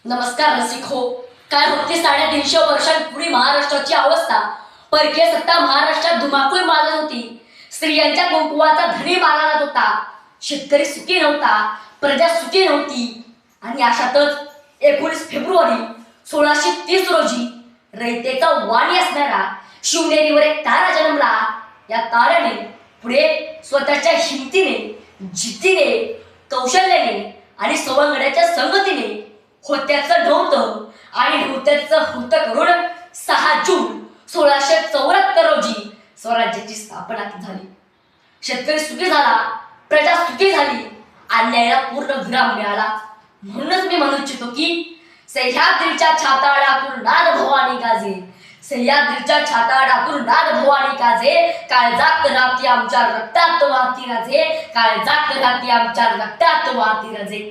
नमस्कार रसिक हो. काय होती 350 वर्षांपूर्वी महाराष्ट्राची अवस्था. परकीय सत्ता महाराष्ट्रात धुमाकूळ माजत होती. स्त्रियांच्या कुंकुवाचा धनी मानला जात होता. शेतकरी सुखी नव्हता, प्रजा सुखी नव्हती. आणि अशातच 19 फेब्रुवारी 1630 रोजी रयतेचा वाणी असणारा शिवनेरीवर एक तारा जन्मला. या ताऱ्याने पुढे स्वतःच्या हिमतीने, जिद्दीने, कौशल्याने आणि सवंगड्याच्या संगतीने होत्याचं नव्हतं आणि नव्हत्याचं होतं करून 6 जून 1674 रोजी स्वराज्याची स्थापना झाली. शेतकरी सुखी झाला, प्रजा सुखी झाली, अन्यायाला पूर्ण विराम मिळाला. म्हणूनच मी म्हणू इच्छितो की सह्याद्रीच्या छाताडातून नाद भवानी गाजे, सह्याद्रीच्या छाताडातून नाद भवानी गाजे, काळजात राहती आमच्या रक्तात वाहती राजे, काळजात राहती आमच्या रक्तात वाहती राजे.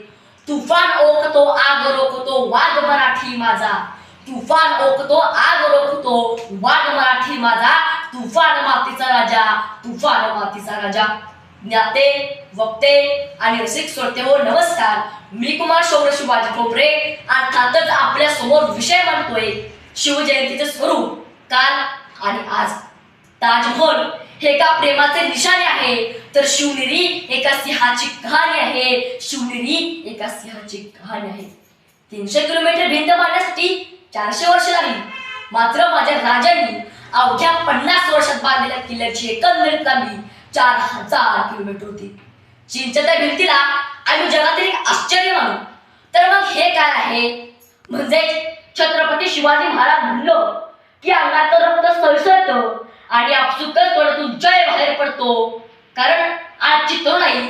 तुफान ओकतो आग रोखतो वाघ मराठी माझा, तुफान ओकतो आग रोखतो वाघ मराठी माझा, तुफान मातीचा राजा, तुफान मातीचा राजा. ज्ञाते, वक्ते आणि रसिक श्रोते हो नमस्कार. मी कुमार शौर्य शिवाजी खोपरे अर्थातच आपल्या समोर विषय मांडतोय शिवजयंतीचे स्वरूप काल आणि आज. ताजमहल हे एका प्रेमाचे निशाणे आहे, तर शिवनेरी एका सिंहाची कहाणी आहे. शिवनेरी एका सिंहाची कहाणी आहे. 300 किलोमीटर भिंत बांधण्यासाठी 400 वर्ष लागली. मात्र माझ्या राजांनी अवघ्या 50 वर्षात बांधलेल्या किल्ल्याची एकंदरीत लांबी 4000 किलोमीटर होती. चीनच्या त्या भिंतीला आम्ही जगातील एक आश्चर्य मानू. तर मग हे काय आहे? म्हणजे छत्रपती शिवाजी महाराज म्हणलं की अंगात रक्त सळसळतं आणि आपसुकच तोंडातून जय बाहेर पडतो. कारण आजची तरुणाई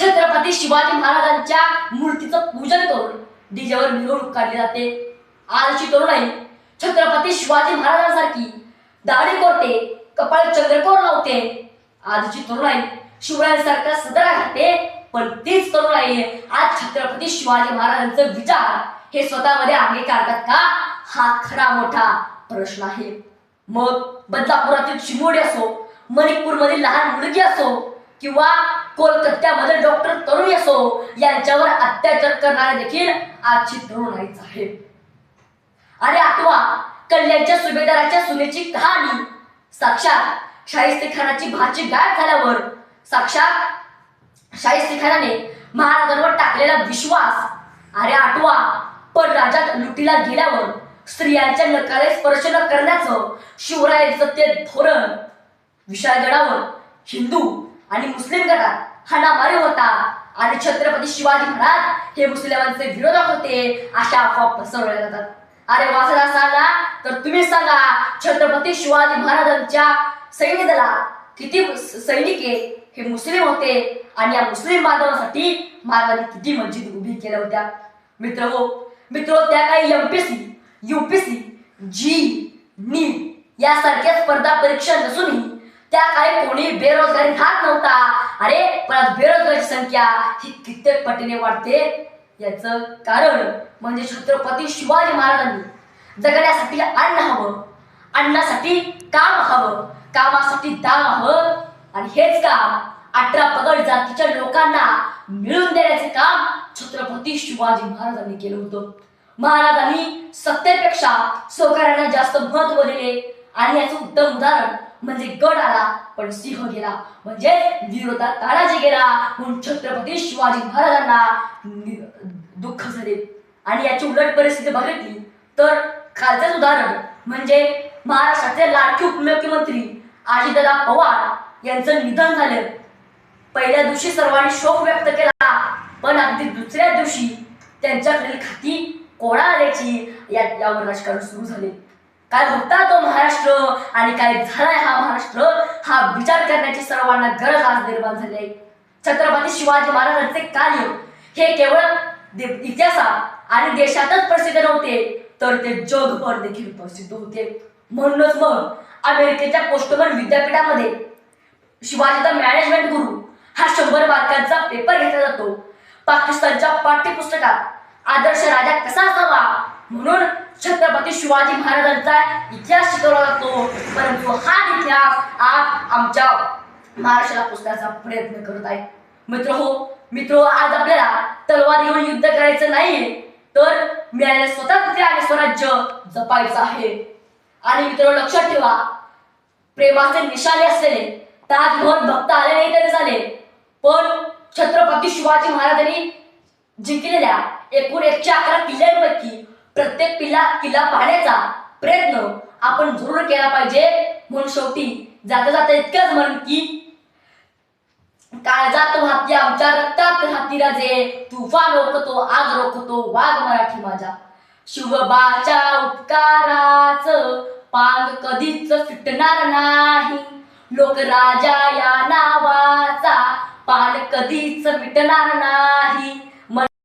छत्रपती शिवाजी महाराजांच्या मूर्तीचं पूजन करून डीजेवर मिरवणूक काढली जाते. आजची तरुणाई छत्रपती शिवाजी महाराजांसारखी दाढी करते, कपाळ चंद्रकोर लावते. आजची तरुणाई शिवरायांसारखा सदरा घालते. पण तीच तरुणाई आज छत्रपती शिवाजी महाराजांचे विचार हे स्वतःमध्ये अंगीकारतात का? हा खरा मोठा प्रश्न आहे. मग बदलापुरातील चिमोडी असो, मणिपूरमधील लहान मुलगी असो किंवा कोलकात्यामध्ये डॉक्टर तरुणी असो, यांच्यावर अत्याचार करणारे देखील आजची तरुणाईच आहे. आणि आठवा कल्याणच्या सुभेदाराच्या सुनेची कहाणी. साक्षात शाहिस्तेखानाची भाची गायब झाल्यावर साक्षात शाहिस्तेखानाने महाराजांवर टाकलेला विश्वास. अरे आठवा पण राज्यात लुटीला गेल्यावर स्त्रियांच्या नकारे स्पर्श न करण्याचं शिवरायांचं ते धोरण. विशाळगडावर हिंदू आणि मुस्लिम गटात हाणामारी होता आणि छत्रपती शिवाजी महाराज हे मुस्लिमांचे विरोधक होते अशा अफवा पसरवल्या जातात. अरे वाचला सांगा तर तुम्ही सांगा, छत्रपती शिवाजी महाराजांच्या सैन्य दलात किती सैनिक हे मुस्लिम होते आणि या मुस्लिम बांधवांसाठी महाराजांनी किती मस्जिद उभी केल्या होत्या. मित्र त्या काही एमपीसी, यूपीसी, जी, नीट यासारख्या स्पर्धा परीक्षा नसूनही त्या काही कोणी बेरोजगारी राहत नव्हता. अरे पण बेरोजगारीची संख्या ही कित्येक पटीने वाढते. याचं कारण म्हणजे छत्रपती शिवाजी महाराजांनी जगण्यासाठी अन्न हवं, अन्नासाठी काम हवं, कामासाठी दाम हवं आणि हेच काम 18 पगड जातीच्या लोकांना मिळून देण्याचे काम छत्रपती शिवाजी महाराजांनी केलं होतं. महाराजांनी सत्तेपेक्षा सहकार्याला जास्त महत्व दिले आणि याचं उत्तम उदाहरण म्हणजे गड आला पण सिंह गेला, म्हणजे विरोधात तानाजी गेला म्हणून छत्रपती शिवाजी महाराजांना दुःख झाले. आणि याची उलट परिस्थिती बघितली तर खालचंच उदाहरण म्हणजे महाराष्ट्राचे लाडके उपमुख्यमंत्री अजितदादा पवार यांचं निधन झालं. पहिल्या दिवशी सर्वांनी शोक व्यक्त केला, पण अगदी दुसऱ्या दिवशी त्यांच्याकडील खाती कोणा आल्याची यावर राजकारण सुरू झाले. काय होता तो महाराष्ट्र आणि काय झालाय हा महाराष्ट्र, हा विचार करण्याची सर्वांना गरज आज निर्माण झाली आहे. छत्रपती शिवाजी महाराजांचे कार्य हे केवळ इतिहासात आणि देशातच प्रसिद्ध नव्हते, तर ते जगभर देखील प्रसिद्ध होते. म्हणूनच मग अमेरिकेच्या पोस्टमन विद्यापीठामध्ये शिवाजीचा मॅनेजमेंट गुरु हा 100 मार्कांचा पेपर घेतला जातो. पाकिस्तानच्या पाठ्यपुस्तकात आदर्श राजा कसा असावा म्हणून छत्रपती शिवाजी महाराजांचा इतिहास शिकवला जातो. परंतु हा इतिहास आज आमच्या महाराष्ट्राला पुसण्याचा प्रयत्न करत आहे. मित्र आज आपल्याला तलवार घेऊन युद्ध करायचं नाहीये, तर मिळालेले स्वातंत्र्य आणि स्वराज्य जपायचं आहे. आणि मित्रांनो लक्षात ठेवा, प्रेमाचे निशाणे असलेले ताजमहल बघता आले नाही तरी चालेल, पण छत्रपती शिवाजी महाराजांनी जिंकलेल्या एकूण 111 किल्ल्यांपैकी प्रत्येक किल्ला पाहण्याचा प्रयत्न आपण जरूर केला पाहिजे. म्हणून शेवटी जाता जाता इतकंच म्हणून की काळजात वाहती आमच्या रक्तात राहती राजे, तुफान रोखतो आग रोखतो वाघ मराठी माझा. शिवबाच्या उपकाराचं पांग कधीच फिटणार नाही, लोकराजा या नावाचा पान कधीच मिटणार नाही.